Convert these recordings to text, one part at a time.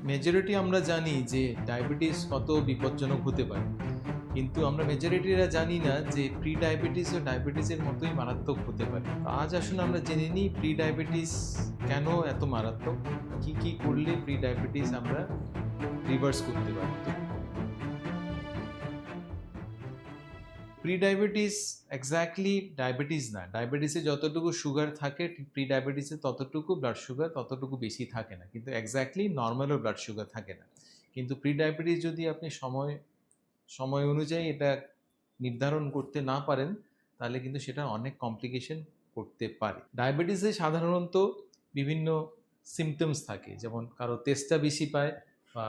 Majority আমরা জানি যে ডায়াবেটিস কত বিপজ্জনক হতে পারে, কিন্তু আমরা মেজরিটিরা জানি না যে প্রি ডায়াবেটিসও ডায়াবেটিসের মতোই মারাত্মক হতে পারে। তো আজ আসুন আমরা জেনে নিই প্রি ডায়াবেটিস কেন এত মারাত্মক, কি কি করলে প্রি ডায়াবেটিস আমরা রিভার্স করতে পারি। প্রি ডায়াবেটিস এক্স্যাক্টলি ডায়াবেটিস না। ডায়াবেটিসে যতটুকু সুগার থাকে ঠিক প্রি ডায়াবেটিসে ততটুকু ব্লাড সুগার ততটুকু বেশি থাকে না, কিন্তু এক্স্যাক্টলি নর্মালও ব্লাড সুগার থাকে না। কিন্তু প্রি ডায়াবেটিস যদি আপনি সময় সময় অনুযায়ী এটা নির্ধারণ করতে না পারেন, তাহলে কিন্তু সেটা অনেক কমপ্লিকেশন করতে পারে। ডায়াবেটিসে সাধারণত বিভিন্ন সিমটমস থাকে, যেমন কারো তেষ্টা বেশি পায়, বা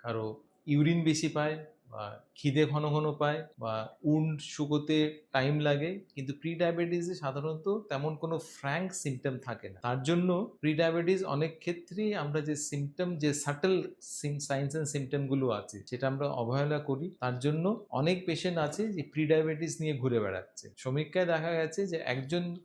কারো ইউরিন বেশি পায়, বা খিদে ঘন ঘন পায়, বা উন্ড শুকোতে টাইম লাগে। কিন্তু প্রি ডায়াবেটিসে সাধারণত তেমন কোনো ফ্র্যাঙ্ক সিমটম থাকে না। তার জন্য প্রি ডায়াবেটিস অনেক ক্ষেত্রেই আমরা যে সিমটম, যে সাটল সাইন্স অ্যান্ড সিমটমগুলো আছে সেটা আমরা অবহেলা করি। তার জন্য অনেক পেশেন্ট আছে যে প্রি ডায়াবেটিস নিয়ে ঘুরে বেড়াচ্ছে। সমীক্ষায় দেখা গেছে যে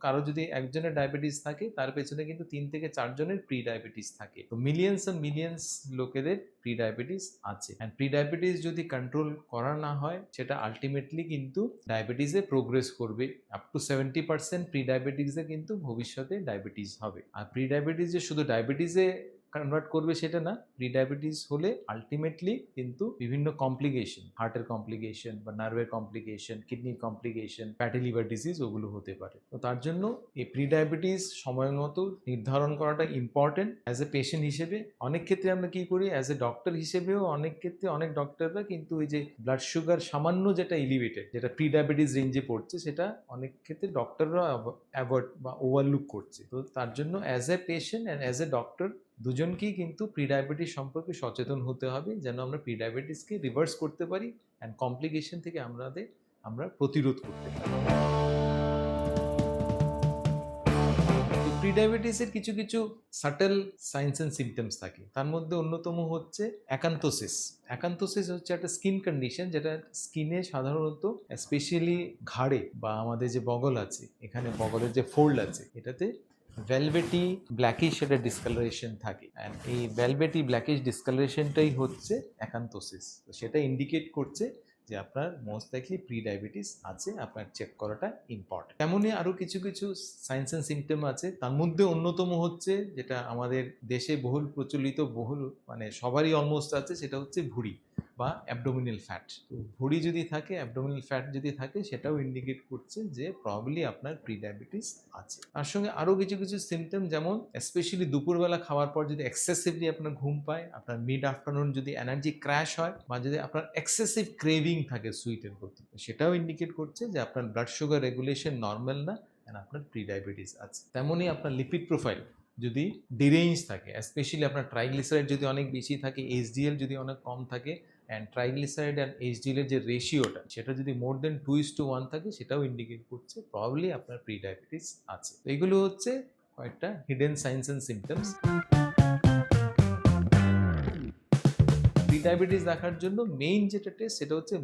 কারো যদি একজনের ডায়াবেটিস থাকে, তার পেছনে কিন্তু 3 থেকে 4 জনের প্রি ডায়াবেটিস থাকে। তো মিলিয়ন্স অ্যান্ড মিলিয়ন্স লোকেদের প্রি ডায়াবেটিস আছে। অ্যান্ড প্রি ডায়াবেটিস যদি কন্ট্রোল করা না হয়, সেটা আলটিমেটলি কিন্তু ডায়াবেটিসে প্রোগ্রেস করবে। আপ টু 70% প্রি ডায়াবেটিসে কিন্তু ভবিষ্যতে ডায়াবেটিস হবে। আর প্রি ডায়াবেটিস যে শুধু ডায়াবেটিসে কনভার্ট করবে সেটা না, প্রি ডায়াবেটিস হলে আলটিমেটলি কিন্তু বিভিন্ন কমপ্লিকেশন, হার্টের কমপ্লিকেশন বা নার্ভের কমপ্লিকেশন, কিডনির কমপ্লিকেশন, ফ্যাটি লিভার ডিজিজ ওগুলো হতে পারে। তো তার জন্য এই প্রি ডায়াবেটিস সময় মতো নির্ধারণ করাটা ইম্পর্টেন্ট অ্যাজ এ পেশেন্ট হিসেবে। অনেক ক্ষেত্রে আমরা কি করি অ্যাজ এ ডক্টর হিসেবেও, অনেক ক্ষেত্রে অনেক ডক্টররা কিন্তু ওই যে ব্লাড সুগার সামান্য যেটা এলিভেটেড, যেটা প্রি ডায়াবেটিস রেঞ্জে পড়ছে, সেটা অনেক ক্ষেত্রে ডক্টররা অ্যাভয়েড বা ওভারলুক করছে। তো তার জন্য as a patient and as a doctor দুজনকেই কিন্তু প্রি ডায়াবেটিস সম্পর্কে সচেতন হতে হবে, যেন আমরা প্রি ডায়াবেটিসকে রিভার্স করতে পারি অ্যান্ড কমপ্লিকেশন থেকে আমরা প্রতিরোধ করতে পারি। প্রি ডায়াবেটিসের কিছু কিছু সাটেল সাইন্স অ্যান্ড সিমটমস থাকে। তার মধ্যে অন্যতম হচ্ছে অ্যাকান্থোসিস। অ্যাকান্থোসিস হচ্ছে একটা স্কিন কন্ডিশন, যেটা স্কিনে সাধারণত স্পেশালি ঘাড়ে বা আমাদের যে বগল আছে, এখানে বগলের যে ফোল্ড আছে, এটাতে ভেলভেটি ব্ল্যাকিশ একটা ডিসকালারেশন থাকে। অ্যান্ড এই ভেলভেটি ব্ল্যাকিশ ডিসকালারেশনটাই হচ্ছে অ্যাকান্থোসিস। তো সেটা ইন্ডিকেট করছে যে আপনার মোস্ট লাইকলি প্রি ডায়াবেটিস আছে, আপনার চেক করাটা ইম্পর্টেন্ট। তেমনই আরও কিছু কিছু সাইন্স অ্যান্ড সিমটম আছে। তার মধ্যে অন্যতম হচ্ছে, যেটা আমাদের দেশে বহুল প্রচলিত, মানে সবারই অলমোস্ট আছে, সেটা হচ্ছে ভুঁড়ি বা অ্যাবডোমিনাল ফ্যাট। তো ভুঁড়ি যদি থাকে, অ্যাবডোমিনাল ফ্যাট যদি থাকে, সেটাও ইন্ডিকেট করছে যে প্রবাবলি আপনার প্রি ডায়াবেটিস আছে। তার সঙ্গে আরও কিছু কিছু সিমটম, যেমন স্পেশালি দুপুরবেলা খাওয়ার পর যদি এক্সেসিভলি আপনার ঘুম পায়, আপনার মিড আফটারনুন যদি এনার্জি ক্র্যাশ হয়, বা যদি আপনার এক্সেসিভ ক্রেভিং থাকে সুইটের প্রতি, সেটাও ইন্ডিকেট করছে যে আপনার ব্লাড সুগার রেগুলেশন নর্মাল না, আপনার প্রি ডায়াবেটিস আছে। তেমনই আপনার লিপিড প্রোফাইল যদি ডিরেঞ্জ থাকে, স্পেশালি আপনার ট্রাইগ্লিসারাইড যদি অনেক বেশি থাকে, এইচডিএল যদি অনেক কম থাকে, অ্যান্ড ট্রাইগ্লিসারাইড অ্যান্ড এইচডিএলের যে রেশিওটা, সেটা যদি মোর দেন 2:1 থাকে, সেটাও ইন্ডিকেট করছে প্রবাবলি আপনার প্রি ডায়াবেটিস আছে। তো এগুলো হচ্ছে কয়েকটা hidden science and symptoms. Pre diabetes দেখার জন্য মেইন যেটা টেস্ট, সেটা হচ্ছে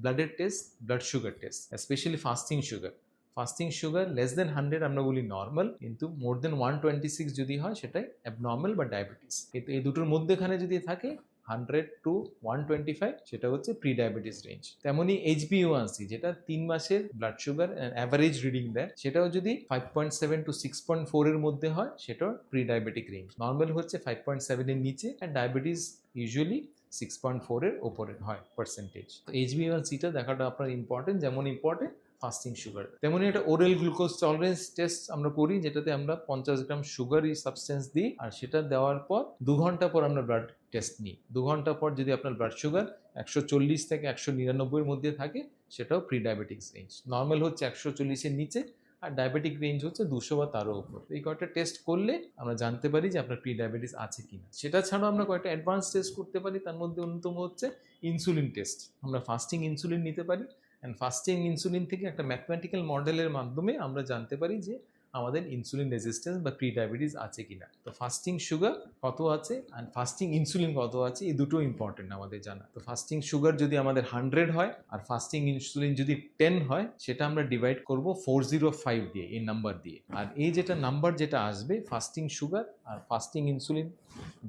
ব্লাডের test, blood sugar test, specially fasting sugar. Fasting sugar less than 100 আমরা বলি নর্মাল, কিন্তু মোর দেন 126 যদি হয়, সেটাই অ্যাবনর্মাল বা ডায়াবেটিস। কিন্তু এই দুটোর মধ্যেখানে যদি থাকে 100 টু 125, সেটা হচ্ছে প্রি ডায়াবেটিস রেঞ্জ। তেমনই HbA1c, যেটা 3 মাসের ব্লাড সুগার অ্যাভারেজ রিডিং দেয়, সেটাও যদি 5.7 টু 6.4 এর মধ্যে হয়, সেটাও প্রি ডায়াবেটিক রেঞ্জ। নর্মাল হচ্ছে 5.7 এর নিচে, অ্যান্ড ডায়াবেটিস ইউজুয়ালি 6.4 এর ওপরে হয় পার্সেন্টেজ। তো HbA1cটা দেখাটা আপনার ইম্পর্টেন্ট, যেমন ইম্পর্টেন্ট ফাস্টিং সুগার। তেমনই একটা ওরাল গ্লুকোজ টলারেন্স টেস্ট আমরা করি, যেটাতে আমরা 50 গ্রাম সুগার এই সাবস্টেন্স দিই, আর সেটা দেওয়ার পর 2 ঘন্টা পর আমরা ব্লাড টেস্ট নিই। 2 ঘন্টা পর যদি আপনার ব্লাড সুগার 140 থেকে 199 এর মধ্যে থাকে, সেটাও প্রি ডায়াবেটিক্স রেঞ্জ। নর্মাল হচ্ছে 140 এর নিচে, আর ডায়াবেটিক রেঞ্জ হচ্ছে 200 বা তারও উপর। এই কয়েকটা টেস্ট করলে আমরা জানতে পারি যে আপনার প্রি ডায়াবেটিস আছে কিনা। সেটা ছাড়াও আমরা কয়েকটা অ্যাডভান্স টেস্ট করতে পারি। তার মধ্যে অন্যতম হচ্ছে ইনসুলিন টেস্ট। আমরা ফাস্টিং ইনসুলিন নিতে পারি, অ্যান্ড ফাস্টিং ইনসুলিন থেকে একটা ম্যাথমেটিক্যাল মডেলের মাধ্যমে আমরা জানতে পারি যে আমাদের ইনসুলিন রেজিস্ট্যান্স বা প্রি ডায়াবেটিস আছে কিনা। তো ফাস্টিং সুগার কত আছে আর ফাস্টিং ইনসুলিন কত আছে, এই দুটো ইম্পর্টেন্ট আমাদের জানা। তো ফাস্টিং সুগার যদি আমাদের 100 হয় আর ফাস্টিং ইনসুলিন যদি 10 হয়, সেটা আমরা ডিভাইড করব 405 দিয়ে, এই নাম্বার দিয়ে। আর এই যেটা নাম্বার যেটা আসবে ফাস্টিং সুগার আর ফাস্টিং ইনসুলিন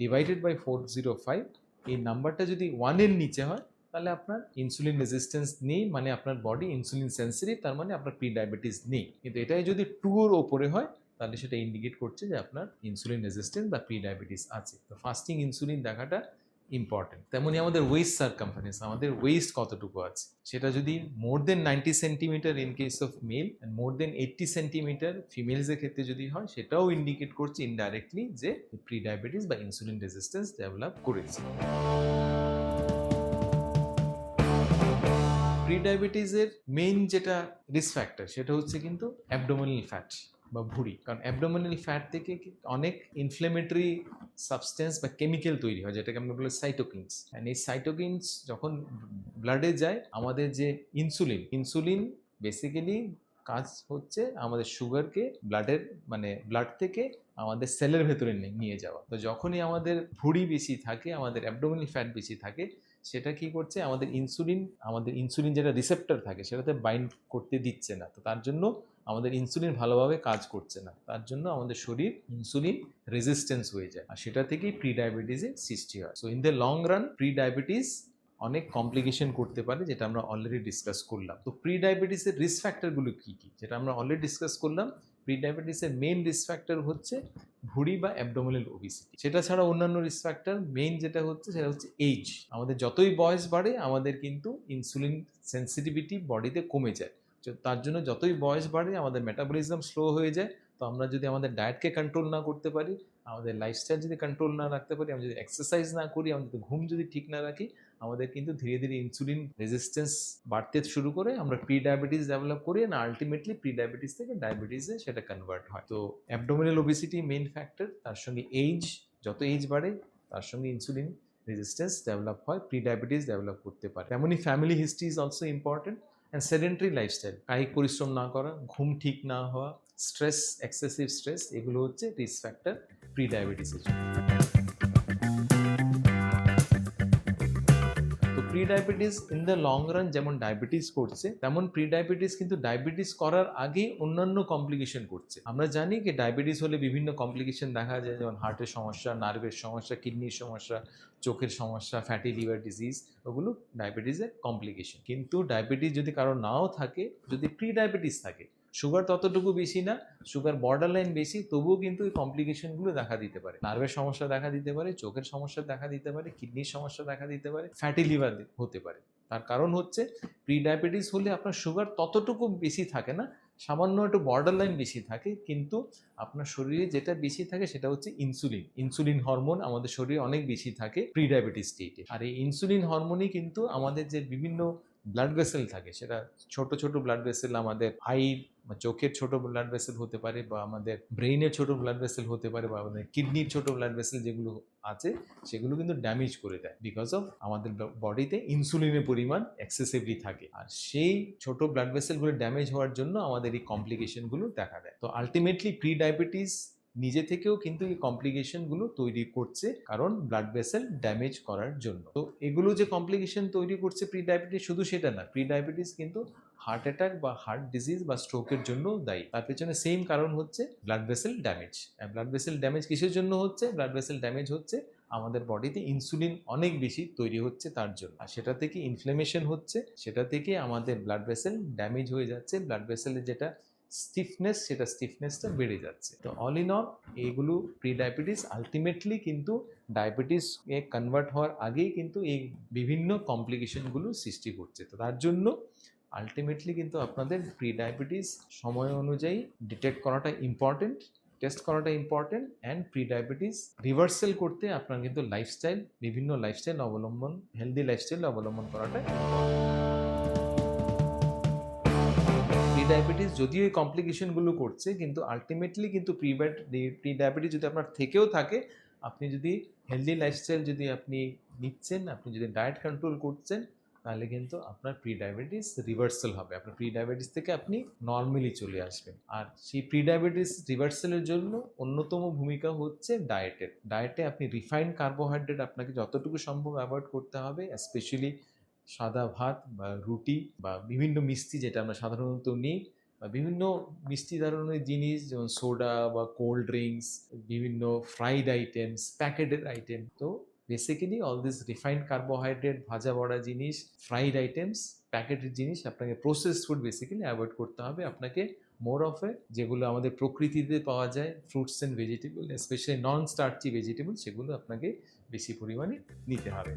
ডিভাইডেড বাই 405, এই নাম্বারটা যদি 1-এর নিচে হয় তাহলে আপনার ইনসুলিন রেজিস্ট্যান্স নেই, মানে আপনার বডি ইনসুলিন সেন্সিটিভ, তার মানে আপনার প্রি ডায়াবেটিস নেই। কিন্তু এটাই যদি 2-এর ওপরে হয় তাহলে সেটা ইন্ডিকেট করছে যে আপনার ইনসুলিন রেজিস্ট্যান্স বা প্রি ডায়াবেটিস আছে। তো ফাস্টিং ইনসুলিন দেখাটা ইম্পর্টেন্ট। তেমনি আমাদের ওয়েস্ট সার্কামফারেন্স, আমাদের ওয়েস্ট কতটুকু আছে, সেটা যদি more than 90 centimetre in case of male and more than 80 centimetre ফিমেলসের ক্ষেত্রে যদি হয়, সেটাও ইন্ডিকেট করছে ইনডাইরেক্টলি যে প্রি ডায়াবেটিস বা ইনসুলিন রেজিস্ট্যান্স ডেভেলপ করেছে। প্রি ডায়াবেটিসের মেইন যেটা রিস্ক ফ্যাক্টর সেটা হচ্ছে কিন্তু অ্যাবডোমিনাল ফ্যাট বা ভুঁড়ি। কারণ অ্যাবডোমিনাল ফ্যাট থেকে অনেক ইনফ্লেমেটরি সাবস্টেন্স বা কেমিক্যাল তৈরি হয়, যেটাকে আমরা বলি সাইটোকিনস। অ্যান্ড এই সাইটোকিনস যখন ব্লাডে যায়, আমাদের যে ইনসুলিন বেসিক্যালি কাজ হচ্ছে আমাদের সুগারকে ব্লাড থেকে আমাদের সেলের ভেতরে নিয়ে যাওয়া। তো যখনই আমাদের ভুঁড়ি বেশি থাকে, আমাদের অ্যাবডোমিনাল ফ্যাট বেশি থাকে, সেটা কি করছে, আমাদের ইনসুলিন যেটা রিসেপ্টর থাকে সেটাতে বাইন্ড করতে দিচ্ছে না। তো তার জন্য আমাদের ইনসুলিন ভালোভাবে কাজ করছে না, তার জন্য আমাদের শরীর ইনসুলিন রেজিস্ট্যান্স হয়ে যায়, আর সেটা থেকেই প্রি ডায়াবেটিসের সৃষ্টি হয়। So in the long run pre diabetes অনেক কমপ্লিকেশন করতে পারে, যেটা আমরা অলরেডি ডিসকাস করলাম। তো প্রি ডায়াবেটিসের রিস্ক ফ্যাক্টরগুলো কী কী, যেটা আমরা অলরেডি ডিসকাস করলাম। প্রি ডায়াবেটিসের মেইন রিস্ক ফ্যাক্টর হচ্ছে ভুঁড়ি বা অ্যাবডোমিনাল ওবিসিটি। সেটা ছাড়া অন্যান্য রিস্ক ফ্যাক্টর মেইন যেটা হচ্ছে সেটা হচ্ছে এইজ। আমাদের যতই বয়স বাড়ে আমাদের কিন্তু ইনসুলিন সেন্সিটিভিটি বডিতে কমে যায়। তার জন্য যতই বয়স বাড়ে আমাদের মেটাবলিজম স্লো হয়ে যায়। তো আমরা যদি আমাদের ডায়েটকে কন্ট্রোল না করতে পারি, আমাদের লাইফস্টাইল যদি কন্ট্রোল না রাখতে পারি, আমরা যদি এক্সারসাইজ না করি, আমরা যদি ঘুম যদি ঠিক না রাখি, আমাদের কিন্তু ধীরে ধীরে ইনসুলিন রেজিস্ট্যান্স বাড়তে শুরু করে, আমরা প্রি ডায়াবেটিস ডেভেলপ করি, না আলটিমেটলি প্রি ডায়াবেটিস থেকে ডায়াবেটিসে সেটা কনভার্ট হয়। তো অ্যাবডোমিনাল ওবেসিটি মেইন ফ্যাক্টর, তার সঙ্গে এইজ, যত এইজ বাড়ে তার সঙ্গে ইনসুলিন রেজিস্ট্যান্স ডেভেলপ হয়, প্রি ডায়াবেটিস ডেভেলপ করতে পারে। তেমনই family history is also important, and sedentary lifestyle, কায়িক পরিশ্রম না করা, ঘুম ঠিক না হওয়া, স্ট্রেস, এক্সেসিভ স্ট্রেস, এগুলো হচ্ছে রিস্ক ফ্যাক্টর প্রি ডায়াবেটিসের জন্য। তো pre diabetes in the long run যেমন ডায়াবেটিস করছে, তেমন প্রি ডায়াবেটিস কিন্তু ডায়াবেটিস করার আগে অন্যান্য কমপ্লিকেশন করছে। আমরা জানি যে ডায়াবেটিস হলে বিভিন্ন কমপ্লিকেশন দেখা যায়, যেমন হার্টের সমস্যা, নার্ভের সমস্যা, কিডনির সমস্যা, চোখের সমস্যা, ফ্যাটি লিভার ডিজিজ, ওগুলো ডায়াবেটিসের কমপ্লিকেশন। কিন্তু ডায়াবেটিস যদি কারো নাও থাকে, যদি প্রি ডায়াবেটিস থাকে, সুগার ততটুকু বেশি না, সুগার বর্ডার লাইন বেশি, তবুও কিন্তু এই কমপ্লিকেশনগুলো দেখা দিতে পারে। নার্ভের সমস্যা দেখা দিতে পারে, চোখের সমস্যা দেখা দিতে পারে, কিডনির সমস্যা দেখা দিতে পারে, ফ্যাটি লিভার হতে পারে। তার কারণ হচ্ছে প্রি ডায়াবেটিস হলে আপনার সুগার ততটুকু বেশি থাকে না, সামান্য একটু বর্ডার লাইন বেশি থাকে, কিন্তু আপনার শরীরে যেটা বেশি থাকে সেটা হচ্ছে ইনসুলিন হরমোন আমাদের শরীরে অনেক বেশি থাকে প্রি ডায়াবেটিস স্টেটে। আর এই ইনসুলিন হরমোনই কিন্তু আমাদের যে বিভিন্ন ব্লাড ভেসেল থাকে, সেটা ছোট ছোট ব্লাড ভেসেল, আমাদের চোখের ছোট ব্লাড ভেসেল হতে পারে, বা আমাদের ব্রেইনের ছোট ব্লাড ভেসেল হতে পারে, বা আমাদের কিডনির ছোট ব্লাড ভেসেল যেগুলো আছে, সেগুলো কিন্তু ড্যামেজ করে দেয়, বিকজ অফ আমাদের বডিতে ইনসুলিনের পরিমাণ এক্সেসিভলি থাকে। আর সেই ছোট ব্লাড ভেসেলগুলো ড্যামেজ হওয়ার জন্য আমাদের এই কমপ্লিকেশনগুলো দেখা দেয়। তো আলটিমেটলি প্রি ডায়াবেটিস নিজে থেকেও কিন্তু এই কমপ্লিকেশনগুলো তৈরি করছে, কারণ ব্লাড ভেসেল ড্যামেজ করার জন্য। তো এগুলো যে কমপ্লিকেশন তৈরি করছে প্রি ডায়াবেটিস, শুধু সেটা না, প্রি ডায়াবেটিস কিন্তু হার্ট অ্যাটাক বা হার্ট ডিজিজ বা স্ট্রোকের জন্য দায়ী। তার পেছনে সেম কারণ হচ্ছে blood vessel damage. Blood vessel damage কিসের জন্য হচ্ছে? ব্লাড ভেসেল ড্যামেজ হচ্ছে আমাদের বডিতে ইনসুলিন অনেক বেশি তৈরি হচ্ছে তার জন্য, আর সেটা থেকে ইনফ্লেমেশন হচ্ছে, সেটা থেকে আমাদের ব্লাড ভেসেল ড্যামেজ হয়ে যাচ্ছে, ব্লাড ভেসেলের যেটা স্টিফনেস, সেটা স্টিফনেসটা বেড়ে যাচ্ছে। তো অল ইন অল এইগুলো প্রি ডায়াবেটিস আলটিমেটলি কিন্তু ডায়াবেটিস এ কনভার্ট হওয়ার আগেই কিন্তু এই বিভিন্ন কমপ্লিকেশনগুলো সৃষ্টি করছে। তো তার জন্য আলটিমেটলি কিন্তু আপনাদের প্রি ডায়াবেটিস সময় অনুযায়ী ডিটেক্ট করাটা ইম্পর্টেন্ট, টেস্ট করাটা important, and pre diabetes reversal করতে আপনার কিন্তু বিভিন্ন লাইফস্টাইল অবলম্বন, হেলদি লাইফস্টাইল অবলম্বন করাটা প্রি ডায়াবেটিস যদিও এই কমপ্লিকেশনগুলো করছে, কিন্তু আলটিমেটলি কিন্তু প্রি ডায়াবেটিস যদি আপনার থেকেও থাকে, আপনি যদি হেলদি লাইফস্টাইল যদি আপনি নিচ্ছেন, আপনি যদি ডায়েট কন্ট্রোল করছেন, তাহলে কিন্তু আপনার প্রি ডায়াবেটিস রিভার্সাল হবে, আপনার প্রি ডায়াবেটিস থেকে আপনি নর্মালি চলে আসবেন। আর সেই প্রি ডায়াবেটিস রিভার্সালের জন্য অন্যতম ভূমিকা হচ্ছে ডায়েটে আপনি রিফাইন্ড কার্বোহাইড্রেট আপনাকে যতটুকু সম্ভব অ্যাভয়েড করতে হবে, স্পেশালি সাদা ভাত বা রুটি বা বিভিন্ন মিষ্টি যেটা আমরা সাধারণত নিই, বা বিভিন্ন মিষ্টি ধরনের জিনিস যেমন সোডা বা কোল্ড ড্রিঙ্কস, বিভিন্ন ফ্রাইড আইটেমস, প্যাকেটেড আইটেম। তো basically all this refined carbohydrate, ভাজা বড়া জিনিস, ফ্রাইড আইটেমস, প্যাকেটেড জিনিস আপনাকে প্রসেসড ফুড বেসিক্যালি অ্যাভয়েড করতে হবে। আপনাকে মোর অফ এ যেগুলো আমাদের প্রকৃতিতে পাওয়া যায় fruits and vegetable, specially non starchy vegetable, সেগুলো আপনাকে বেশি পরিমাণে নিতে হবে।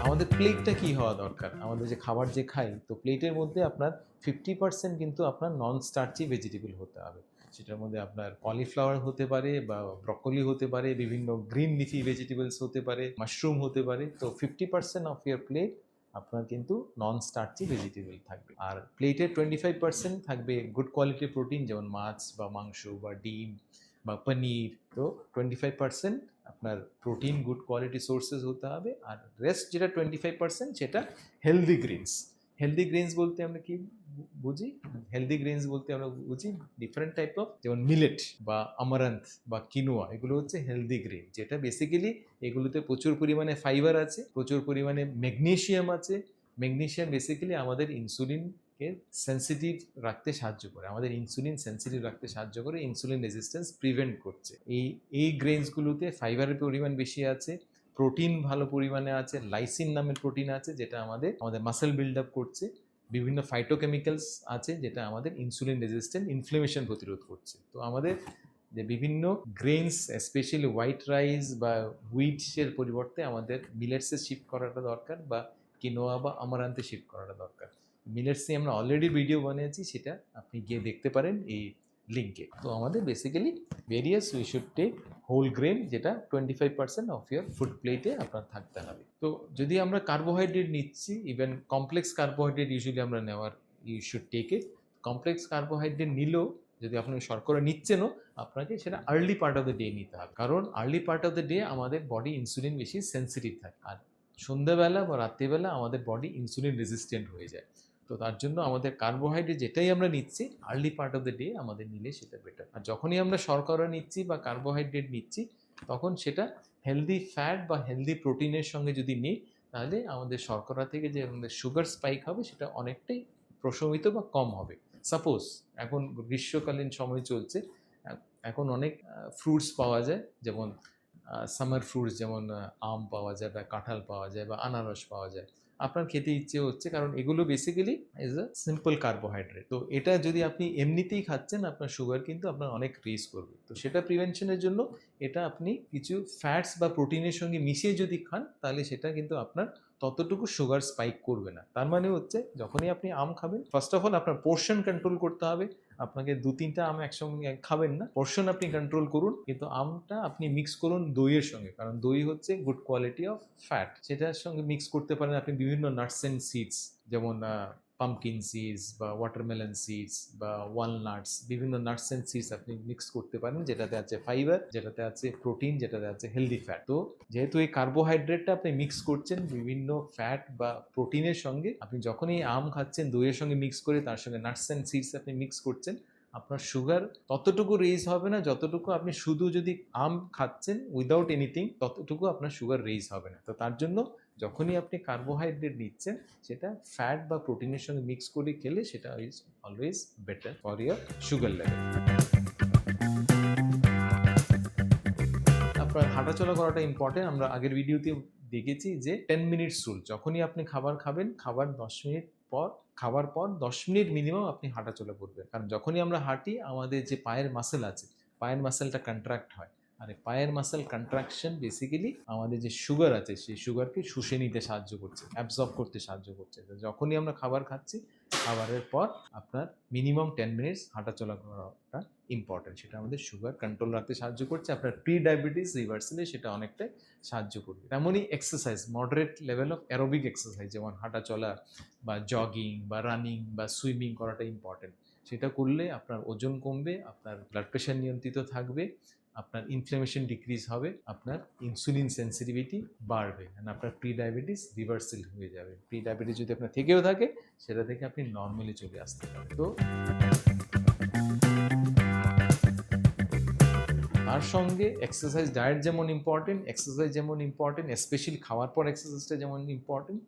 আমাদের প্লেটটা কি হওয়া দরকার, আমাদের যে খাবার যে খাই, তো প্লেটের মধ্যে আপনার 50% কিন্তু আপনার নন স্টার্চি ভেজিটেবল হতে হবে। সেটার মধ্যে আপনার কলিফ্লাওয়ার হতে পারে বা ব্রকলি হতে পারে, বিভিন্ন গ্রিন লিফি ভেজিটেবলস হতে পারে, মাশরুম হতে পারে। তো 50% অফ ইয়ার প্লেট আপনার কিন্তু নন স্টার্চি ভেজিটেবল থাকবে। আর প্লেটের 25% থাকবে গুড কোয়ালিটি প্রোটিন, যেমন মাছ বা মাংস বা ডিম বা পনির। তো 25% আপনার প্রোটিন গুড কোয়ালিটি সোর্সেস হতে হবে। আর রেস্ট যেটা 25% সেটা হেলদি গ্রিনস। হেলদি গ্রেনস বলতে আমরা কি বুঝি? হেলদি গ্রেনস বলতে আমরা বুঝি ডিফারেন্ট টাইপ অফ, যেমন মিলেট বা আমারান্থ বা কিনোয়া, এগুলো হচ্ছে হেলদি গ্রেন, যেটা বেসিক্যালি এগুলোতে প্রচুর পরিমাণে ফাইবার আছে, প্রচুর পরিমাণে ম্যাগনেশিয়াম আছে। ম্যাগনেশিয়াম বেসিক্যালি আমাদের ইনসুলিনকে সেন্সিটিভ রাখতে সাহায্য করে, আমাদের ইনসুলিন সেন্সিটিভ রাখতে সাহায্য করে, ইনসুলিন রেজিস্ট্যান্স প্রিভেন্ট করছে। এই গ্রেনসগুলোতে ফাইবারের পরিমাণ বেশি আছে, প্রোটিন ভালো পরিমাণে আছে, লাইসিন নামের প্রোটিন আছে যেটা আমাদের মাসেল বিল্ড আপ করছে, বিভিন্ন ফাইটোকেমিক্যালস আছে যেটা আমাদের ইনসুলিন রেজিস্ট্যান্ট ইনফ্লেমেশন প্রতিরোধ করছে। তো আমাদের যে বিভিন্ন গ্রেনস, স্পেশালি হোয়াইট রাইস বা হুইটসের পরিবর্তে আমাদের মিলেটসে শিফট করাটা দরকার, বা কিনোয়া বা আমারান্তে শিফট করাটা দরকার। মিলেটস নিয়ে আমরা অলরেডি ভিডিও বানিয়েছি, সেটা আপনি গিয়ে দেখতে পারেন এই লিঙ্কে। তো আমাদের basically various we should take whole grain, যেটা 25% অফ ইয়ার ফুড প্লেটে আপনার থাকতে হবে। তো যদি আমরা কার্বোহাইড্রেট নিচ্ছি, ইভেন কমপ্লেক্স কার্বোহাইড্রেট ইউজুয়ালি আমরা নেওয়ার, you should take it. Complex carbohydrate নিলেও যদি আপনি শর্করা নিচ্ছেনও, আপনাকে সেটা early part of the day নিতে হবে, কারণ early part of the day আমাদের বডি ইনসুলিন বেশি সেন্সিটিভ থাকে, আর সন্ধ্যাবেলা বা রাত্রিবেলা আমাদের বডি ইনসুলিন রেজিস্ট্যান্ট হয়ে যায়। তো তার জন্য আমাদের কার্বোহাইড্রেট যেটাই আমরা নিচ্ছি early part of the day আমাদের নিলে সেটা বেটার। আর যখনই আমরা শর্করা নিচ্ছি বা কার্বোহাইড্রেট নিচ্ছি, তখন সেটা হেলদি ফ্যাট বা হেলদি প্রোটিনের সঙ্গে যদি নিই, তাহলে আমাদের শর্করা থেকে যে আমাদের সুগার স্পাইক হবে সেটা অনেকটাই প্রশমিত বা কম হবে। সাপোজ এখন গ্রীষ্মকালীন সময় চলছে, এখন অনেক ফ্রুটস পাওয়া যায়, যেমন সামার ফ্রুটস, যেমন আম পাওয়া যায় বা কাঁঠাল পাওয়া যায় বা আনারস পাওয়া যায়। আপনার খেতে ইচ্ছে হচ্ছে, কারণ এগুলো basically is a simple carbohydrate. তো এটা যদি আপনি এমনিতেই খাচ্ছেন, আপনার সুগার কিন্তু আপনার অনেক রেজ করবে। তো সেটা প্রিভেনশনের জন্য এটা আপনি কিছু ফ্যাটস বা প্রোটিনের সঙ্গে মিশিয়ে যদি খান, তাহলে সেটা কিন্তু আপনার ততটুকু সুগার স্পাইক করবে না। তার মানে হচ্ছে যখনই আপনি আম খাবেন, ফার্স্ট অফ অল আপনার পোর্শন কন্ট্রোল করতে হবে। আপনাকে 2-3টা আম একসঙ্গে খাবেন না, পোর্শন আপনি কন্ট্রোল করুন, কিন্তু আমটা আপনি মিক্স করুন দইয়ের সঙ্গে, কারণ দই হচ্ছে গুড কোয়ালিটি অফ ফ্যাট। সেটার সঙ্গে মিক্স করতে পারেন আপনি বিভিন্ন নাটস অ্যান্ড সিডস, যেমন পাম্পকিন সিডস বা ওয়াটারমেলন সিডস বা ওয়ালনাটস, বিভিন্ন নাটস অ্যান্ড সিডস আপনি মিক্স করতে পারেন, যেটাতে আছে ফাইবার, যেটাতে আছে প্রোটিন, যেটাতে আছে হেলদি ফ্যাট। তো যেহেতু এই কার্বোহাইড্রেটটা আপনি মিক্স করছেন বিভিন্ন ফ্যাট বা প্রোটিনের সঙ্গে, আপনি যখনই আম খাচ্ছেন দইয়ের সঙ্গে মিক্স করে, তার সঙ্গে নাটস অ্যান্ড সিডস আপনি মিক্স করছেন, আপনার সুগার ততটুকু রেজ হবে না যতটুকু আপনি শুধু যদি আম খাচ্ছেন উইদাউট এনিথিং, ততটুকু আপনার সুগার রেজ হবে না। তো তার জন্য যখনই আপনি কার্বোহাইড্রেট নিচ্ছেন, সেটা ফ্যাট বা প্রোটিনের সঙ্গে মিক্স করে খেলে সেটা is always better for year sugar level. আপনার হাঁটাচলা করাটা ইম্পর্টেন্ট। আমরা আগের ভিডিওতে দেখেছি যে 10 মিনিটস রুল, যখনই আপনি খাবার খাবেন, খাবার 10 মিনিট পর, খাবার পর 10 মিনিট মিনিমাম আপনি হাঁটাচলা করবেন। কারণ যখনই আমরা হাঁটি, আমাদের যে পায়ের মাসেল আছে, পায়ের মাসেলটা কন্ট্রাক্ট হয়, আর এই পায়ের মাসেল কন্ট্রাকশন বেসিক্যালি আমাদের যে সুগার আছে সেই সুগারকে শুষে নিতে সাহায্য করছে, অ্যাবজর্ব করতে সাহায্য করছে। তো যখনই আমরা খাবার খাচ্ছি, খাবারের পর আপনার মিনিমাম 10 মিনিটস হাঁটাচলা করাটা ইম্পর্টেন্ট, সেটা আমাদের সুগার কন্ট্রোল রাখতে সাহায্য করছে, আপনার প্রি ডায়াবেটিস রিভার্সালে সেটা অনেকটাই সাহায্য করবে। তেমনই exercise, moderate level of aerobic exercise, যেমন হাঁটা চলা বা জগিং বা রানিং বা সুইমিং করাটা ইম্পর্টেন্ট। সেটা করলে আপনার ওজন কমবে, আপনার ব্লাড প্রেশার নিয়ন্ত্রিত থাকবে, আপনার ইনফ্লামেশন ডিক্রিজ হবে, আপনার ইনসুলিন সেন্সিটিভিটি বাড়বে, and আপনার প্রি ডায়াবেটিস রিভার্সাল হয়ে যাবে। প্রি ডায়াবেটিস যদি আপনার থেকেও থাকে, সেটা থেকে আপনি নর্মালি চলে আসতে পারেন। তো তার সঙ্গে এক্সারসাইজ, ডায়েট যেমন ইম্পর্টেন্ট, এক্সারসাইজ যেমন ইম্পর্টেন্ট, স্পেশালি খাওয়ার পর এক্সারসাইজটা যেমন ইম্পর্টেন্ট,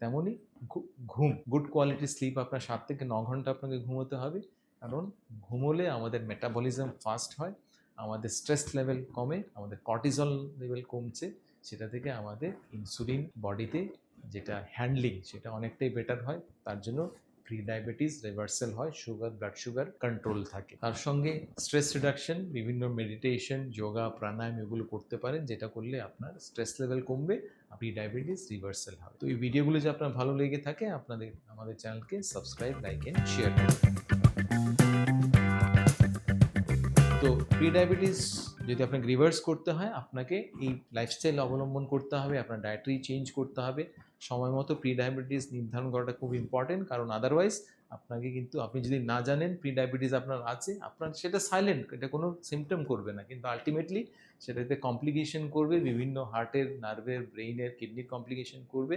তেমনই ঘুম, গুড কোয়ালিটি স্লিপ আপনার 7 থেকে 9 ঘন্টা আপনাকে ঘুমোতে হবে। কারণ ঘুমোলে আমাদের মেটাবলিজম ফাস্ট হয়, আমাদের স্ট্রেস লেভেল কমে, আমাদের কর্টিজল লেভেল কমছে, সেটা থেকে আমাদের ইনসুলিন বডিতে যেটা হ্যান্ডলিং সেটা অনেকটাই বেটার হয়। তার জন্য প্রি ডায়াবেটিস রিভার্সাল হয়, ব্লাড সুগার কন্ট্রোল থাকে। তার সঙ্গে স্ট্রেস রিডাকশন, বিভিন্ন মেডিটেশন, যোগা, প্রাণায়াম এগুলো করতে পারেন, যেটা করলে আপনার স্ট্রেস লেভেল কমবে, প্রি ডায়াবেটিস রিভার্সাল হবে। তো এই ভিডিওগুলো যে আপনার ভালো লেগে থাকে, আমাদের চ্যানেলকে সাবস্ক্রাইব, লাইক এন্ড শেয়ার করুন। তো প্রি ডায়াবেটিস যদি আপনাকে রিভার্স করতে হয়, আপনাকে এই লাইফস্টাইল অবলম্বন করতে হবে, আপনার ডায়েটারি চেঞ্জ করতে হবে, সময় মতো প্রি ডায়াবেটিস নির্ধারণ করাটা খুব ইম্পর্টেন্ট। কারণ আদারওয়াইজ আপনাকে কিন্তু, আপনি যদি না জানেন প্রি ডায়াবেটিস আপনার আছে, আপনার সেটা সাইলেন্ট, এটা কোনো সিমটম করবে না, কিন্তু আলটিমেটলি সেটাতে কমপ্লিকেশন করবে, বিভিন্ন হার্টের, নার্ভের, ব্রেইনের, কিডনির কমপ্লিকেশন করবে,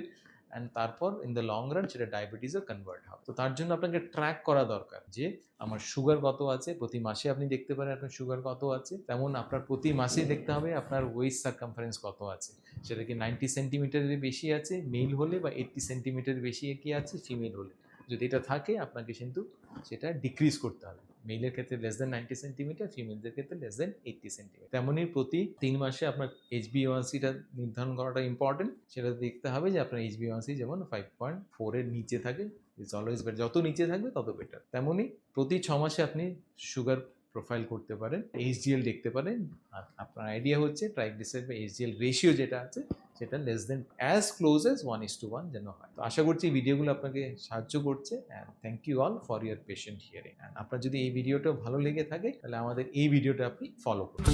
অ্যান্ড তারপর ইন দ্য লং রান সেটা ডায়াবেটিসে কনভার্ট হবে। তো তার জন্য আপনাকে ট্র্যাক করা দরকার যে আমার সুগার কত আছে, প্রতি মাসে আপনি দেখতে পারেন আপনার সুগার কত আছে, তেমন আপনার প্রতি মাসেই দেখতে হবে আপনার ওয়েস্ট সার্কামফারেন্স কত আছে, সেটা কি 90 সেন্টিমিটারের বেশি আছে মেল হলে, বা 80 সেন্টিমিটার বেশি কি আছে ফিমেল হলে। যদি এটা থাকে আপনাকে কিন্তু সেটা ডিক্রিজ করতে হবে, মেলের ক্ষেত্রে লেস দেন 90 সেন্টিমিটার, ফিমেলদের ক্ষেত্রে লেস দেন 80 সেন্টিমিটার। তেমনই প্রতি 3 মাসে আপনার HbA1cটা নির্ধারণ করাটা ইম্পর্টেন্ট, সেটা দেখতে হবে যে আপনার HbA1c যেমন 5.4 এর নিচে থাকে, ইটস অলওয়েজ বেটার, যত নিচে থাকবে তত বেটার। তেমনই প্রতি 6 মাসে আপনি সুগার প্রোফাইল করতে পারেন, HDL দেখতে পারেন, আর আপনার আইডিয়া হচ্ছে ট্রাইগ্লিসারাইড বা HDL রেশিও যেটা আছে সেটা less than as close as 1:1 যেন হয়। তো আশা করছি এই ভিডিওগুলো আপনাকে সাহায্য করছে, and thank you all for your patient hearing. And আপনার যদি এই ভিডিওটা ভালো লেগে থাকে, তাহলে আমাদের এই ভিডিওটা আপনি ফলো করুন।